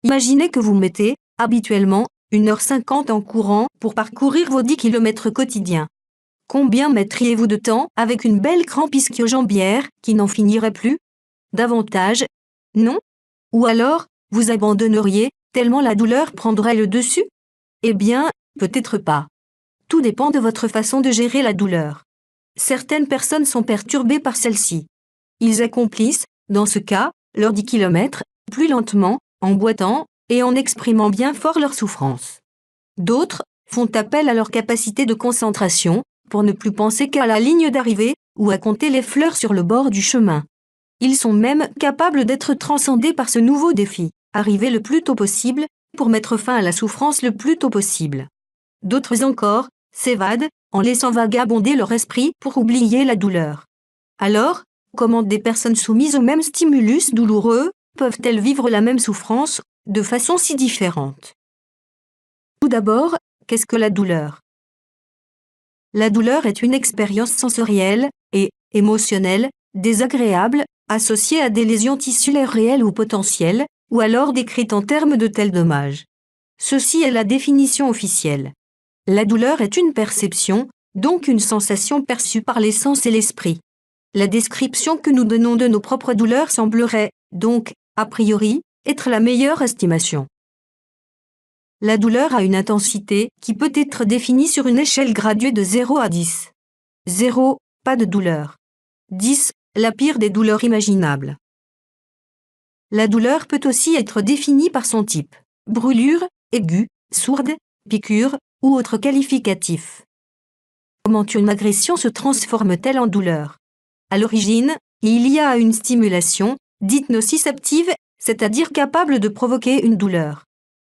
Imaginez que vous mettez, habituellement, 1h50 en courant pour parcourir vos 10 km quotidiens. Combien mettriez-vous de temps avec une belle crampe ischio-jambière qui n'en finirait plus? Davantage? Non? Ou alors, vous abandonneriez, tellement la douleur prendrait le dessus? Eh bien, peut-être pas. Tout dépend de votre façon de gérer la douleur. Certaines personnes sont perturbées par celle-ci. Ils accomplissent, dans ce cas, leurs 10 km, plus lentement, en boitant, et en exprimant bien fort leur souffrance. D'autres font appel à leur capacité de concentration, pour ne plus penser qu'à la ligne d'arrivée, ou à compter les fleurs sur le bord du chemin. Ils sont même capables d'être transcendés par ce nouveau défi, arriver le plus tôt possible, pour mettre fin à la souffrance le plus tôt possible. D'autres encore s'évadent, en laissant vagabonder leur esprit pour oublier la douleur. Alors, comment des personnes soumises au même stimulus douloureux peuvent-elles vivre la même souffrance, de façon si différente? Tout d'abord, qu'est-ce que la douleur? La douleur est une expérience sensorielle et émotionnelle, désagréable, associée à des lésions tissulaires réelles ou potentielles, ou alors décrite en termes de tels dommages. Ceci est la définition officielle. La douleur est une perception, donc une sensation perçue par les sens et l'esprit. La description que nous donnons de nos propres douleurs semblerait, donc, a priori, être la meilleure estimation. La douleur a une intensité qui peut être définie sur une échelle graduée de 0 à 10. 0, pas de douleur. 10, la pire des douleurs imaginables. La douleur peut aussi être définie par son type: brûlure, aiguë, sourde, piqûre ou autre qualificatif. Comment une agression se transforme-t-elle en douleur? À l'origine, il y a une stimulation, dite nociceptive, c'est-à-dire capable de provoquer une douleur.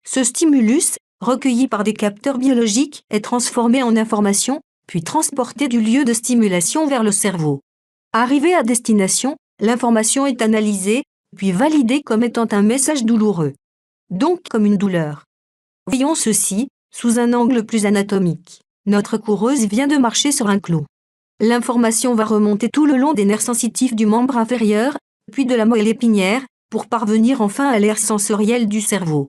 Ce stimulus, recueilli par des capteurs biologiques, est transformé en information, puis transporté du lieu de stimulation vers le cerveau. Arrivé à destination, l'information est analysée, puis validée comme étant un message douloureux. Donc comme une douleur. Voyons ceci, sous un angle plus anatomique. Notre coureuse vient de marcher sur un clou. L'information va remonter tout le long des nerfs sensitifs du membre inférieur, puis de la moelle épinière, pour parvenir enfin à l'aire sensorielle du cerveau.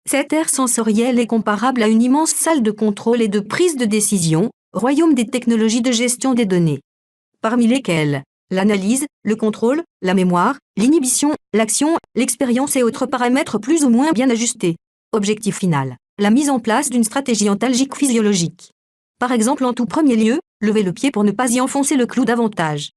Cette aire sensorielle est comparable à une immense salle de contrôle et de prise de décision, royaume des technologies de gestion des données. Parmi lesquelles l'analyse, le contrôle, la mémoire, l'inhibition, l'action, l'expérience et autres paramètres plus ou moins bien ajustés. Objectif final: la mise en place d'une stratégie antalgique physiologique. Par exemple, en tout premier lieu, levez le pied pour ne pas y enfoncer le clou davantage.